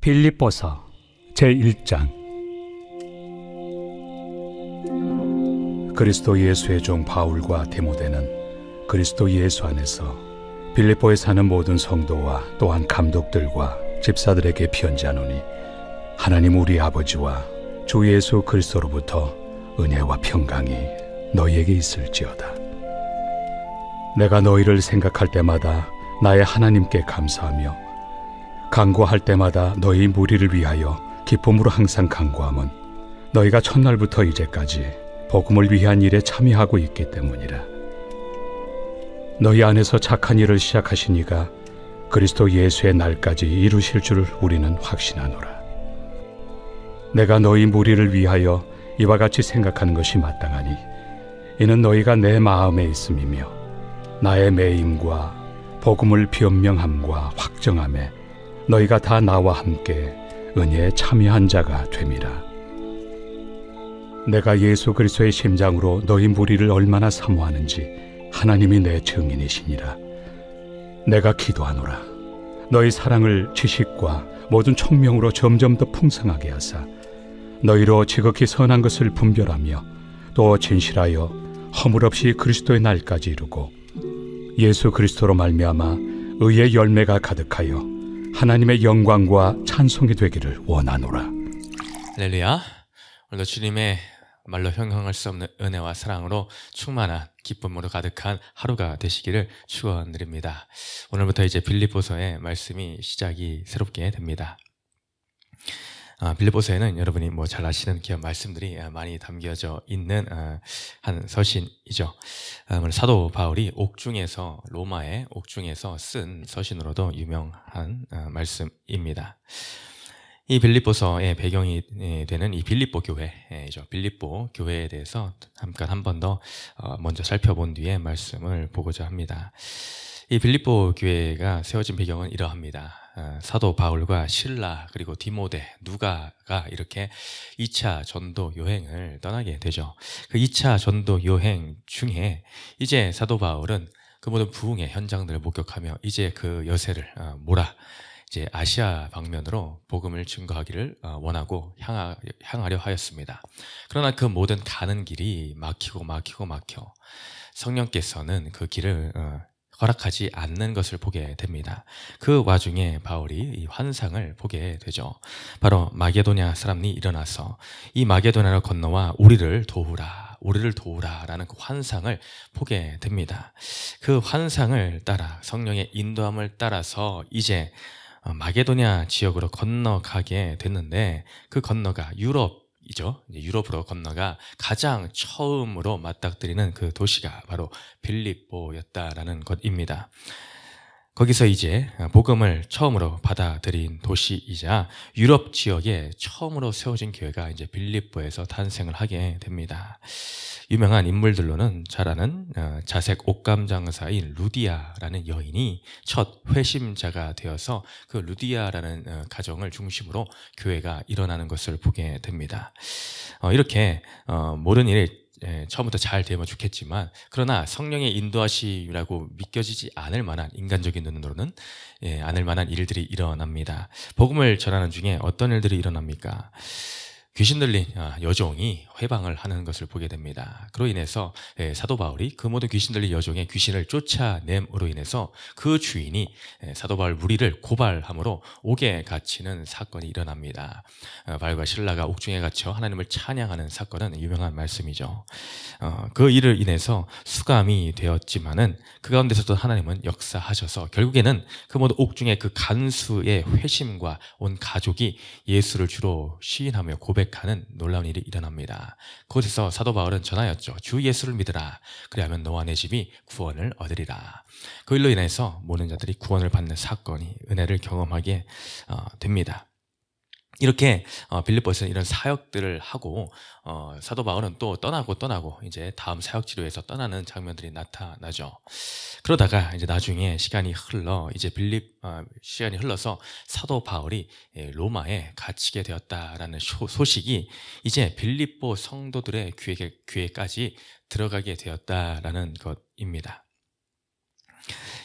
빌립보서 제1장. 그리스도 예수의 종 바울과 디모데는 그리스도 예수 안에서 빌립보에 사는 모든 성도와 또한 감독들과 집사들에게 편지하노니, 하나님 우리 아버지와 주 예수 그리스도로부터 은혜와 평강이 너희에게 있을지어다. 내가 너희를 생각할 때마다 나의 하나님께 감사하며, 간구할 때마다 너희 무리를 위하여 기쁨으로 항상 간구함은 너희가 첫날부터 이제까지 복음을 위한 일에 참여하고 있기 때문이라. 너희 안에서 착한 일을 시작하신 이가 그리스도 예수의 날까지 이루실 줄 우리는 확신하노라. 내가 너희 무리를 위하여 이와 같이 생각하는 것이 마땅하니, 이는 너희가 내 마음에 있음이며 나의 매임과 복음을 변명함과 확정함에 너희가 다 나와 함께 은혜에 참여한 자가 됨이라. 내가 예수 그리스도의 심장으로 너희 무리를 얼마나 사모하는지 하나님이 내 증인이시니라. 내가 기도하노라. 너희 사랑을 지식과 모든 총명으로 점점 더 풍성하게 하사 너희로 지극히 선한 것을 분별하며 또 진실하여 허물 없이 그리스도의 날까지 이루고, 예수 그리스도로 말미암아 의의 열매가 가득하여 하나님의 영광과 찬송이 되기를 원하노라. 할렐루야. 오늘도 주님의 말로 형용할 수 없는 은혜와 사랑으로 충만한 기쁨으로 가득한 하루가 되시기를 축원드립니다. 오늘부터 이제 빌립보서의 말씀이 시작이 새롭게 됩니다. 빌립보서에는 여러분이 잘 아시는 기업 말씀들이 많이 담겨져 있는 한 서신이죠. 사도 바울이 로마의 옥중에서 쓴 서신으로도 유명한 말씀입니다. 이 빌립보서의 배경이 되는 이 빌립보 교회죠. 빌립보 교회에 대해서 잠깐 한 번 더 먼저 살펴본 뒤에 말씀을 보고자 합니다. 이 빌립보 교회가 세워진 배경은 이러합니다. 사도 바울과 실라 그리고 디모데, 누가가 이렇게 2차 전도 여행을 떠나게 되죠. 그 2차 전도 여행 중에 이제 사도 바울은 그 모든 부흥의 현장들을 목격하며 이제 그 여세를 몰아 이제 아시아 방면으로 복음을 증거하기를 원하고 향하려 하였습니다. 그러나 그 모든 가는 길이 막혀 성령께서는 그 길을 허락하지 않는 것을 보게 됩니다. 그 와중에 바울이 이 환상을 보게 되죠. 바로 마게도냐 사람이 일어나서 이 마게도냐를 건너와 우리를 도우라 라는 그 환상을 보게 됩니다. 그 환상을 따라 성령의 인도함을 따라서 이제 마게도냐 지역으로 건너가게 됐는데, 그 건너가 유럽이죠. 유럽으로 건너가 가장 처음으로 맞닥뜨리는 그 도시가 바로 빌립보였다라는 것입니다. 거기서 이제 복음을 처음으로 받아들인 도시이자 유럽 지역에 처음으로 세워진 교회가 이제 빌립보에서 탄생을 하게 됩니다. 유명한 인물들로는 잘 아는 자색 옷감 장사인 루디아라는 여인이 첫 회심자가 되어서 그 루디아라는 가정을 중심으로 교회가 일어나는 것을 보게 됩니다. 이렇게 모든 일이 처음부터 잘 되면 좋겠지만, 그러나 성령의 인도하심이라고 믿겨지지 않을 만한, 인간적인 눈으로는 않을 만한 일들이 일어납니다. 복음을 전하는 중에 어떤 일들이 일어납니까? 귀신 들린 여종이 회방을 하는 것을 보게 됩니다. 그로 인해서 사도 바울이 그 모든 귀신 들린 여종의 귀신을 쫓아냄으로 인해서 그 주인이 사도 바울 무리를 고발함으로 옥에 갇히는 사건이 일어납니다. 바울과 실라가 옥중에 갇혀 하나님을 찬양하는 사건은 유명한 말씀이죠. 그 일을 인해서 수감이 되었지만은 그 가운데서도 하나님은 역사하셔서 결국에는 그 모든 옥중에 그 간수의 회심과 온 가족이 예수를 주로 시인하며 고백하는 놀라운 일이 일어납니다. 그곳에서 사도 바울은 전하였죠. 주 예수를 믿으라. 그리하면 너와 내 집이 구원을 얻으리라. 그 일로 인해서 모든 자들이 구원을 받는 사건이, 은혜를 경험하게 됩니다. 이렇게 빌립보에서는 이런 사역들을 하고 사도 바울은 또 떠나고 이제 다음 사역 지도에서 떠나는 장면들이 나타나죠. 그러다가 이제 나중에 시간이 흘러서 사도 바울이 로마에 갇히게 되었다라는 소식이 이제 빌립보 성도들의 귀에까지 들어가게 되었다라는 것입니다.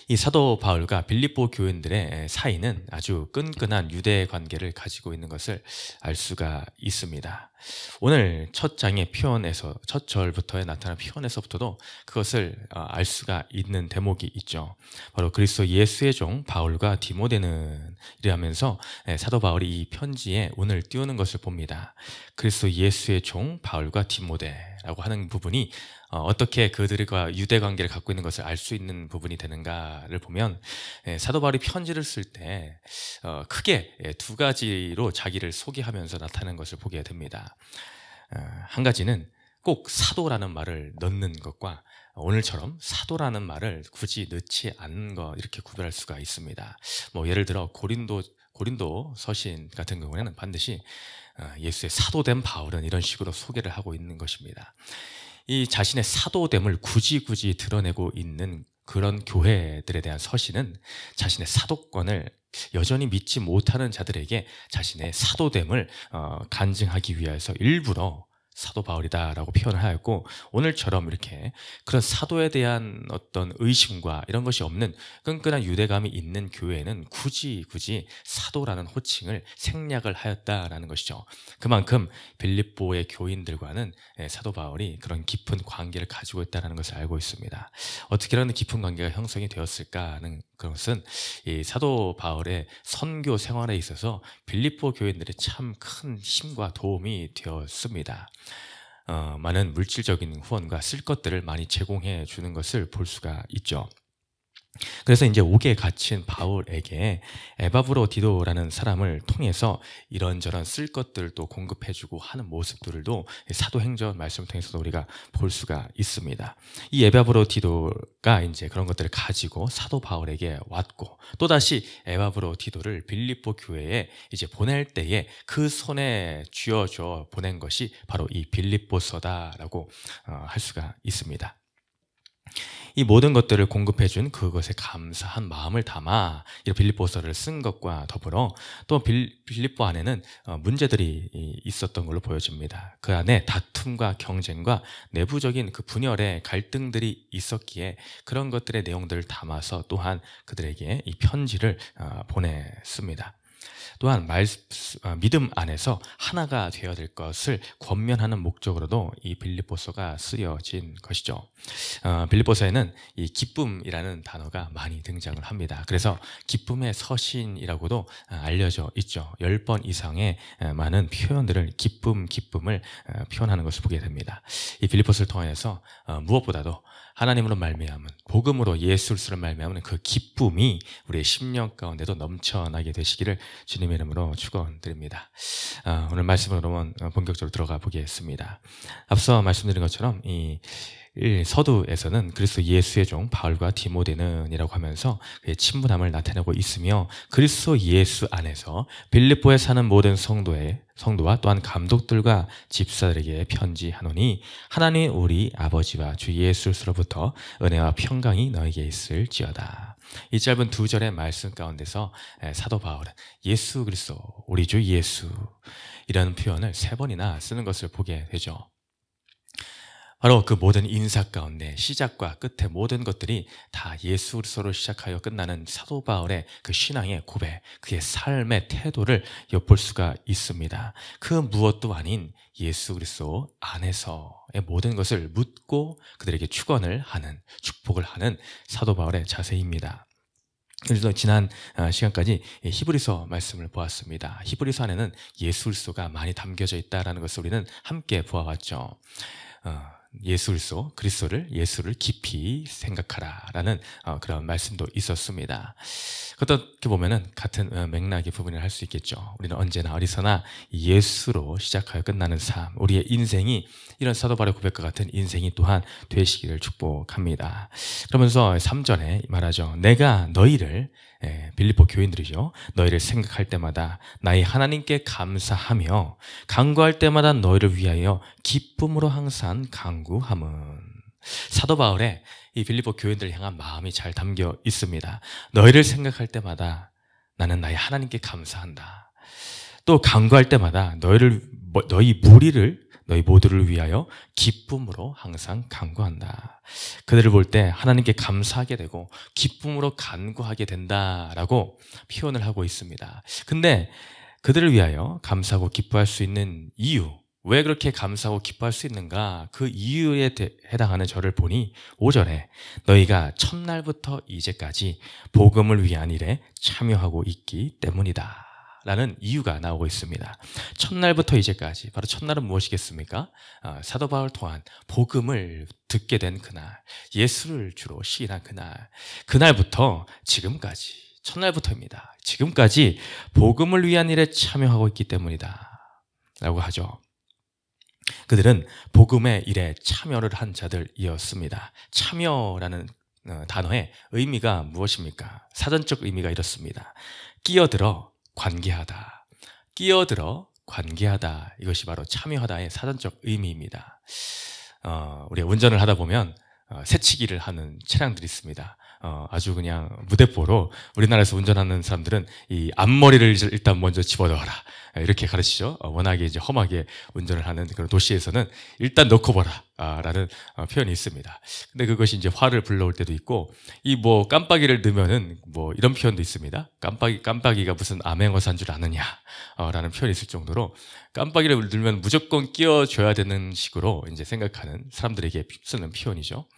이 사도 바울과 빌립보 교인들의 사이는 아주 끈끈한 유대 관계를 가지고 있는 것을 알 수가 있습니다. 오늘 첫 장의 표현에서, 첫 절부터에 나타난 표현에서부터도 그것을 알 수가 있는 대목이 있죠. 바로 그리스도 예수의 종 바울과 디모데는 이라면서 사도 바울이 이 편지에 운을 띄우는 것을 봅니다. 그리스도 예수의 종 바울과 디모데라고 하는 부분이 어떻게 그들과 유대 관계를 갖고 있는 것을 알 수 있는 부분이 되는가를 보면, 사도 바울이 편지를 쓸 때 크게 두 가지로 자기를 소개하면서 나타내는 것을 보게 됩니다. 한 가지는 꼭 사도라는 말을 넣는 것과 오늘처럼 사도라는 말을 굳이 넣지 않는 것, 이렇게 구별할 수가 있습니다. 뭐 예를 들어 고린도 서신 같은 경우에는 반드시 예수의 사도된 바울은 이런 식으로 소개를 하고 있는 것입니다. 이 자신의 사도됨을 굳이 드러내고 있는 그런 교회들에 대한 서신은 자신의 사도권을 여전히 믿지 못하는 자들에게 자신의 사도됨을 간증하기 위해서 일부러 사도 바울이다라고 표현을 하였고, 오늘처럼 이렇게 그런 사도에 대한 어떤 의심과 이런 것이 없는 끈끈한 유대감이 있는 교회에는 굳이 사도라는 호칭을 생략을 하였다라는 것이죠. 그만큼 빌립보의 교인들과는 사도 바울이 그런 깊은 관계를 가지고 있다는 것을 알고 있습니다. 어떻게 이런 깊은 관계가 형성이 되었을까 하는 그것은 이 사도 바울의 선교 생활에 있어서 빌립보 교인들의 참 큰 힘과 도움이 되었습니다. 많은 물질적인 후원과 쓸 것들을 많이 제공해 주는 것을 볼 수가 있죠. 그래서 이제 옥에 갇힌 바울에게 에바브로디도라는 사람을 통해서 이런저런 쓸 것들도 공급해주고 하는 모습들도 사도행전 말씀을 통해서도 우리가 볼 수가 있습니다. 이 에바브로디도가 이제 그런 것들을 가지고 사도 바울에게 왔고, 또다시 에바브로디도를 빌립보 교회에 이제 보낼 때에 그 손에 쥐어줘 보낸 것이 바로 이 빌립보서다라고 할 수가 있습니다. 이 모든 것들을 공급해준 그것에 감사한 마음을 담아 이 빌립보서를 쓴 것과 더불어 또 빌립보 안에는 문제들이 있었던 걸로 보여집니다. 그 안에 다툼과 경쟁과 내부적인 그 분열의 갈등들이 있었기에 그런 것들의 내용들을 담아서 또한 그들에게 이 편지를 보냈습니다. 또한 믿음 안에서 하나가 되어야 될 것을 권면하는 목적으로도 이 빌립보서가 쓰여진 것이죠. 빌립보서에는 이 기쁨이라는 단어가 많이 등장을 합니다. 그래서 기쁨의 서신이라고도 알려져 있죠. 10번 이상의 많은 표현들을 기쁨을 표현하는 것을 보게 됩니다. 이 빌립보서를 통해서 무엇보다도 하나님으로 말미암은, 복음으로 예수 그리스도로 말미암은 그 기쁨이 우리의 심령 가운데도 넘쳐나게 되시기를 주님의 이름으로 축원드립니다. 오늘 말씀으로 본격적으로 들어가 보겠습니다. 앞서 말씀드린 것처럼 이 서두에서는 그리스도 예수의 종 바울과 디모데는 이라고 하면서 그의 친분함을 나타내고 있으며, 그리스도 예수 안에서 빌립보에 사는 모든 성도와 또한 감독들과 집사들에게 편지하노니 하나님 우리 아버지와 주 예수로부터 은혜와 평강이 너에게 있을지어다. 이 짧은 두 절의 말씀 가운데서 사도 바울은 예수 그리스도, 우리 주 예수, 이라는 표현을 3번이나 쓰는 것을 보게 되죠. 바로 그 모든 인사 가운데 시작과 끝의 모든 것들이 다 예수 그리스도로 시작하여 끝나는 사도 바울의 그 신앙의 고백, 그의 삶의 태도를 엿볼 수가 있습니다. 그 무엇도 아닌 예수 그리스도 안에서의 모든 것을 묻고 그들에게 축원을 하는, 축복을 하는 사도 바울의 자세입니다. 그래서 지난 시간까지 히브리서 말씀을 보았습니다. 히브리서 안에는 예수 그리스도가 많이 담겨져 있다는 것을 우리는 함께 보아왔죠. 예수 그리스도를 예수를 깊이 생각하라라는 그런 말씀도 있었습니다. 어떻게 보면은 같은 맥락의 부분을 할 수 있겠죠. 우리는 언제나 어디서나 예수로 시작하여 끝나는 삶, 우리의 인생이 이런 사도 바울의 고백과 같은 인생이 또한 되시기를 축복합니다. 그러면서 3절에 말하죠. 내가 너희를, 빌립보 교인들이죠, 너희를 생각할 때마다 나의 하나님께 감사하며 간구할 때마다 너희를 위하여 기쁨으로 항상 간구함은. 사도 바울의 이 빌립보 교인들을 향한 마음이 잘 담겨 있습니다. 너희를 생각할 때마다 나는 나의 하나님께 감사한다. 또 간구할 때마다 너희 무리를 너희 모두를 위하여 기쁨으로 항상 간구한다. 그들을 볼 때 하나님께 감사하게 되고 기쁨으로 간구하게 된다라고 표현을 하고 있습니다. 근데 그들을 위하여 감사하고 기뻐할 수 있는 이유, 왜 그렇게 감사하고 기뻐할 수 있는가? 그 이유에 해당하는 절을 보니 5절에 너희가 첫날부터 이제까지 복음을 위한 일에 참여하고 있기 때문이다 라는 이유가 나오고 있습니다. 첫날부터 이제까지, 바로 첫날은 무엇이겠습니까? 사도 바울 또한 복음을 듣게 된 그날, 예수를 주로 시인한 그날, 그날부터 지금까지, 첫날부터입니다. 지금까지 복음을 위한 일에 참여하고 있기 때문이다 라고 하죠. 그들은 복음의 일에 참여를 한 자들이었습니다. 참여라는 단어의 의미가 무엇입니까? 사전적 의미가 이렇습니다. 끼어들어 관계하다. 끼어들어 관계하다. 이것이 바로 참여하다의 사전적 의미입니다. 우리가 운전을 하다 보면 새치기를 하는 차량들이 있습니다. 아주 그냥 무대뽀로 우리나라에서 운전하는 사람들은 이 앞머리를 일단 먼저 집어넣어라 이렇게 가르치죠. 워낙에 이제 험하게 운전을 하는 그런 도시에서는 일단 넣고 보라 라는 표현이 있습니다. 근데 그것이 이제 화를 불러올 때도 있고, 이 뭐 깜빡이를 넣으면은 뭐 이런 표현도 있습니다. 깜빡이가 무슨 암행어사인 줄 아느냐 라는 표현이 있을 정도로 깜빡이를 넣으면 무조건 끼워줘야 되는 식으로 이제 생각하는 사람들에게 쓰는 표현이죠.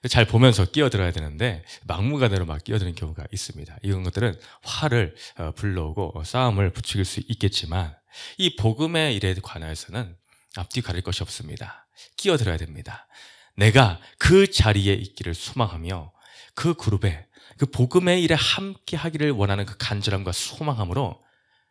잘 보면서 끼어들어야 되는데 막무가내로 막 끼어드는 경우가 있습니다. 이런 것들은 화를 불러오고 싸움을 부추길 수 있겠지만, 이 복음의 일에 관하여서는 앞뒤 가릴 것이 없습니다. 끼어들어야 됩니다. 내가 그 자리에 있기를 소망하며 그 그룹에 그 복음의 일에 함께 하기를 원하는 그 간절함과 소망함으로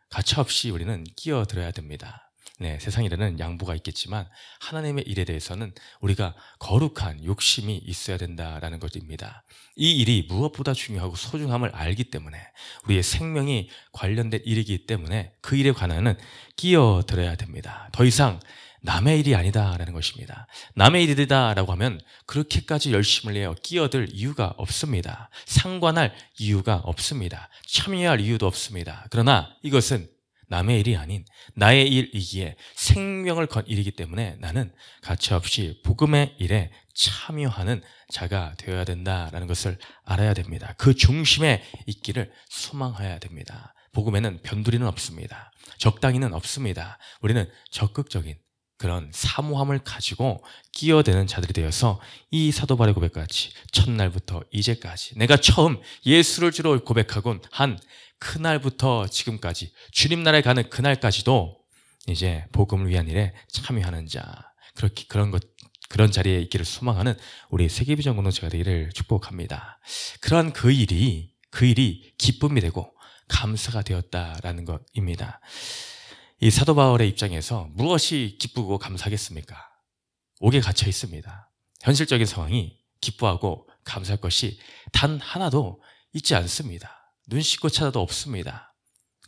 가차없이 우리는 끼어들어야 됩니다. 네, 세상에는 양보가 있겠지만 하나님의 일에 대해서는 우리가 거룩한 욕심이 있어야 된다라는 것입니다. 이 일이 무엇보다 중요하고 소중함을 알기 때문에, 우리의 생명이 관련된 일이기 때문에 그 일에 관한은 끼어들어야 됩니다. 더 이상 남의 일이 아니다라는 것입니다. 남의 일이다라고 하면 그렇게까지 열심을 내어 끼어들 이유가 없습니다. 상관할 이유가 없습니다. 참여할 이유도 없습니다. 그러나 이것은 남의 일이 아닌 나의 일이기에 생명을 건 일이기 때문에 나는 가차없이 복음의 일에 참여하는 자가 되어야 된다라는 것을 알아야 됩니다. 그 중심에 있기를 소망해야 됩니다. 복음에는 변두리는 없습니다. 적당히는 없습니다. 우리는 적극적인 그런 사모함을 가지고 끼어드는 자들이 되어서 이 사도 바울의 고백같이 첫날부터 이제까지, 내가 처음 예수를 주로 고백하곤 한 그날부터 지금까지, 주님 나라에 가는 그날까지도 이제 복음을 위한 일에 참여하는 자, 그런 자리에 있기를 소망하는 우리 세계비전 공동체가 되기를 축복합니다. 그러한 그 일이 기쁨이 되고 감사가 되었다라는 것입니다. 이 사도 바울의 입장에서 무엇이 기쁘고 감사하겠습니까? 옥에 갇혀 있습니다. 현실적인 상황이 기뻐하고 감사할 것이 단 하나도 있지 않습니다. 눈 씻고 찾아도 없습니다.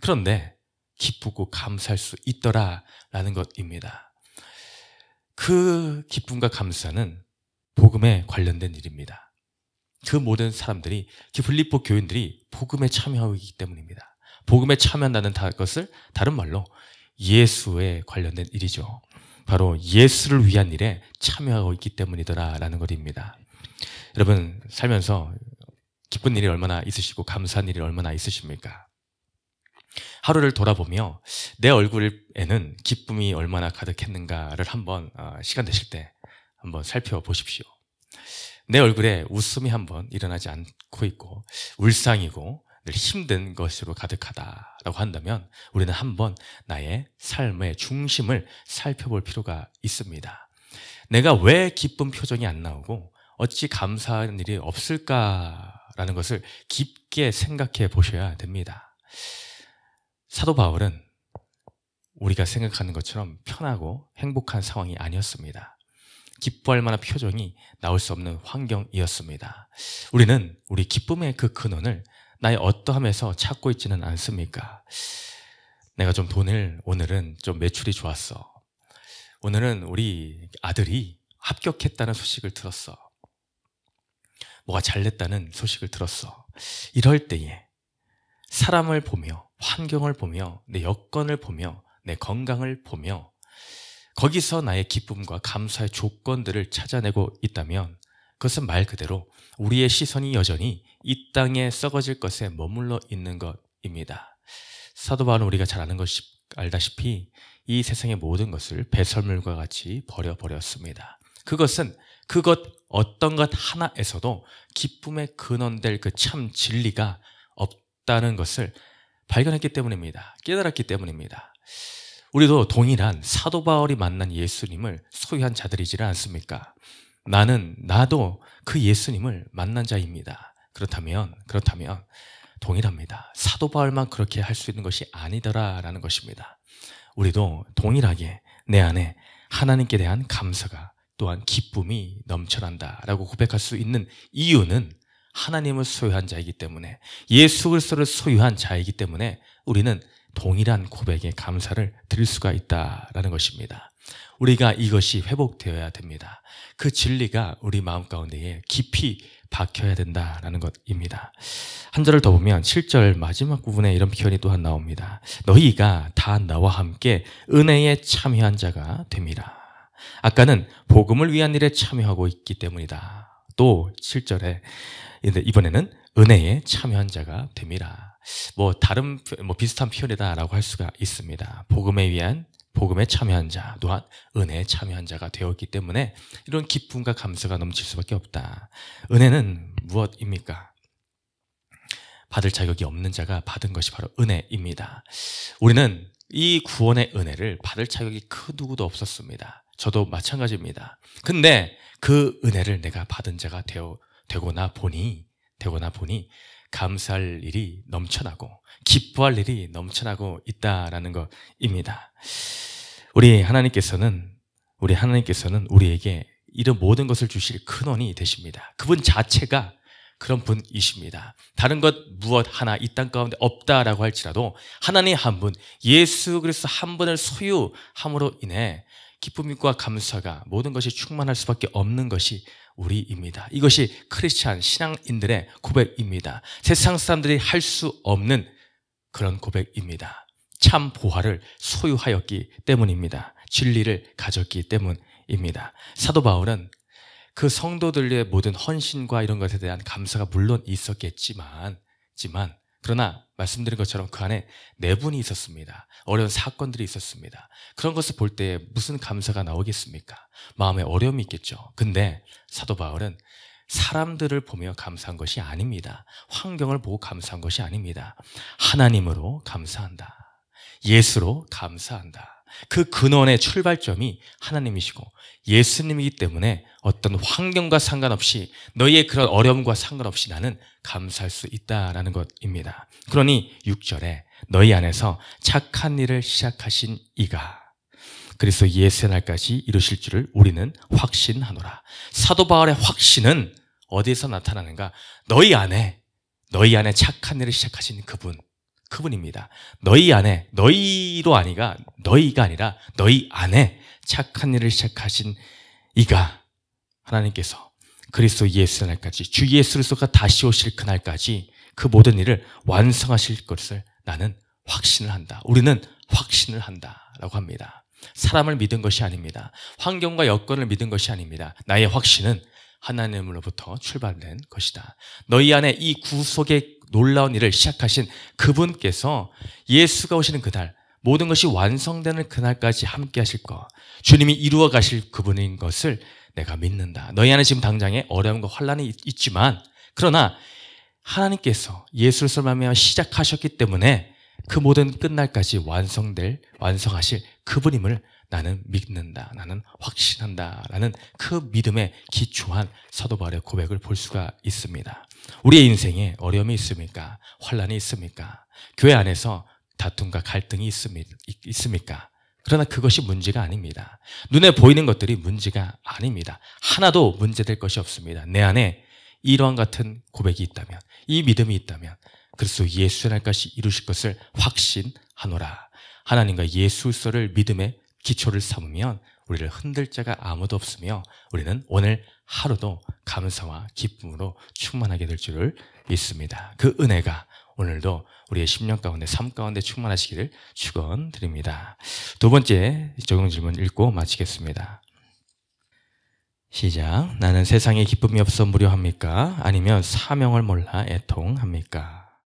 그런데 기쁘고 감사할 수 있더라라는 것입니다. 그 기쁨과 감사는 복음에 관련된 일입니다. 그 모든 사람들이, 그 빌립보 교인들이 복음에 참여하고 있기 때문입니다. 복음에 참여한다는 것을 다른 말로 예수에 관련된 일이죠. 바로 예수를 위한 일에 참여하고 있기 때문이더라라는 것입니다. 여러분, 살면서 기쁜 일이 얼마나 있으시고 감사한 일이 얼마나 있으십니까? 하루를 돌아보며 내 얼굴에는 기쁨이 얼마나 가득했는가를 한번 시간 되실 때 한번 살펴보십시오. 내 얼굴에 웃음이 한번 일어나지 않고 있고 울상이고 늘 힘든 것으로 가득하다라고 한다면 우리는 한번 나의 삶의 중심을 살펴볼 필요가 있습니다. 내가 왜 기쁜 표정이 안 나오고 어찌 감사한 일이 없을까라는 것을 깊게 생각해 보셔야 됩니다. 사도 바울은 우리가 생각하는 것처럼 편하고 행복한 상황이 아니었습니다. 기뻐할 만한 표정이 나올 수 없는 환경이었습니다. 우리는 우리 기쁨의 그 근원을 나의 어떠함에서 찾고 있지는 않습니까? 내가 좀 오늘은 좀 매출이 좋았어. 오늘은 우리 아들이 합격했다는 소식을 들었어. 뭐가 잘 됐다는 소식을 들었어. 이럴 때에 사람을 보며, 환경을 보며, 내 여건을 보며, 내 건강을 보며 거기서 나의 기쁨과 감사의 조건들을 찾아내고 있다면 그것은 말 그대로 우리의 시선이 여전히 이 땅에 썩어질 것에 머물러 있는 것입니다. 사도 바울은 우리가 잘 알다시피 이 세상의 모든 것을 배설물과 같이 버려버렸습니다. 그것은 그것 어떤 것 하나에서도 기쁨의 근원될 그 참 진리가 없다는 것을 발견했기 때문입니다. 깨달았기 때문입니다. 우리도 동일한 사도 바울이 만난 예수님을 소유한 자들이지 않습니까? 나도 그 예수님을 만난 자입니다. 그렇다면 동일합니다. 사도 바울만 그렇게 할 수 있는 것이 아니더라라는 것입니다. 우리도 동일하게 내 안에 하나님께 대한 감사가 또한 기쁨이 넘쳐난다라고 고백할 수 있는 이유는 하나님을 소유한 자이기 때문에, 예수 그리스도를 소유한 자이기 때문에 우리는 동일한 고백의 감사를 드릴 수가 있다라는 것입니다. 우리가 이것이 회복되어야 됩니다. 그 진리가 우리 마음 가운데에 깊이 박혀야 된다라는 것입니다. 한 절을 더 보면 7절 마지막 부분에 이런 표현이 또한 나옵니다. 너희가 다 나와 함께 은혜에 참여한 자가 됨이라. 아까는 복음을 위한 일에 참여하고 있기 때문이다. 또 7절에 이번에는 은혜에 참여한 자가 됨이라. 다른 비슷한 표현이다라고 할 수가 있습니다. 복음에 참여한 자, 또한 은혜에 참여한 자가 되었기 때문에 이런 기쁨과 감사가 넘칠 수밖에 없다. 은혜는 무엇입니까? 받을 자격이 없는 자가 받은 것이 바로 은혜입니다. 우리는 이 구원의 은혜를 받을 자격이 그 누구도 없었습니다. 저도 마찬가지입니다. 근데 그 은혜를 내가 받은 자가 되고나 보니 감사할 일이 넘쳐나고 기뻐할 일이 넘쳐나고 있다라는 것입니다. 우리 하나님께서는 우리에게 이런 모든 것을 주실 근원이 되십니다. 그분 자체가 그런 분이십니다. 다른 것 무엇 하나 이 땅 가운데 없다라고 할지라도 하나님 한 분, 예수 그리스도 한 분을 소유함으로 인해 기쁨과 감사가 모든 것이 충만할 수밖에 없는 것이 우리입니다. 이것이 크리스찬 신앙인들의 고백입니다. 세상 사람들이 할 수 없는 그런 고백입니다. 참 보화를 소유하였기 때문입니다. 진리를 가졌기 때문입니다. 사도 바울은 그 성도들의 모든 헌신과 이런 것에 대한 감사가 물론 있었겠지만 그러나 말씀드린 것처럼 그 안에 내분이 있었습니다. 어려운 사건들이 있었습니다. 그런 것을 볼 때 무슨 감사가 나오겠습니까? 마음에 어려움이 있겠죠. 근데 사도 바울은 사람들을 보며 감사한 것이 아닙니다. 환경을 보고 감사한 것이 아닙니다. 하나님으로 감사한다. 예수로 감사한다. 그 근원의 출발점이 하나님이시고 예수님이기 때문에 어떤 환경과 상관없이, 너희의 그런 어려움과 상관없이 나는 감사할 수 있다라는 것입니다. 그러니 6절에 너희 안에서 착한 일을 시작하신 이가 그리스도 예수의 날까지 이루실 줄을 우리는 확신하노라. 사도 바울의 확신은 어디에서 나타나는가? 너희 안에 착한 일을 시작하신 그분입니다. 너희 안에, 너희가 아니라 너희 안에 착한 일을 시작하신 이가 하나님께서 그리스도 예수의 날까지, 주 예수 그리스도가 다시 오실 그날까지 그 모든 일을 완성하실 것을 나는 확신을 한다. 우리는 확신을 한다라고 합니다. 사람을 믿은 것이 아닙니다. 환경과 여건을 믿은 것이 아닙니다. 나의 확신은 하나님으로부터 출발된 것이다. 너희 안에 이 구속의 놀라운 일을 시작하신 그분께서 예수가 오시는 그날, 모든 것이 완성되는 그날까지 함께 하실 것, 주님이 이루어 가실 그분인 것을 내가 믿는다. 너희 안에 지금 당장에 어려움과 환난이 있지만, 그러나 하나님께서 예수를 말미암아 시작하셨기 때문에 그 모든 끝날까지 완성하실 그분임을 나는 믿는다. 나는 확신한다. 라는 그 믿음에 기초한 사도 바울의 고백을 볼 수가 있습니다. 우리의 인생에 어려움이 있습니까? 환난이 있습니까? 교회 안에서 다툼과 갈등이 있습니까? 그러나 그것이 문제가 아닙니다. 눈에 보이는 것들이 문제가 아닙니다. 하나도 문제될 것이 없습니다. 내 안에 이러한 같은 고백이 있다면, 이 믿음이 있다면 그리스도 예수의 날까지 이루실 것을 확신하노라. 하나님과 예수를 믿음의 기초를 삼으면 우리를 흔들 자가 아무도 없으며 우리는 오늘 하루도 감사와 기쁨으로 충만하게 될 줄을 믿습니다. 그 은혜가 오늘도 우리의 심령 가운데, 삶 가운데 충만하시기를 축원드립니다. 두 번째 적용 질문 읽고 마치겠습니다. 시작. 나는 세상에 기쁨이 없어 무료합니까? 아니면 사명을 몰라 애통합니까?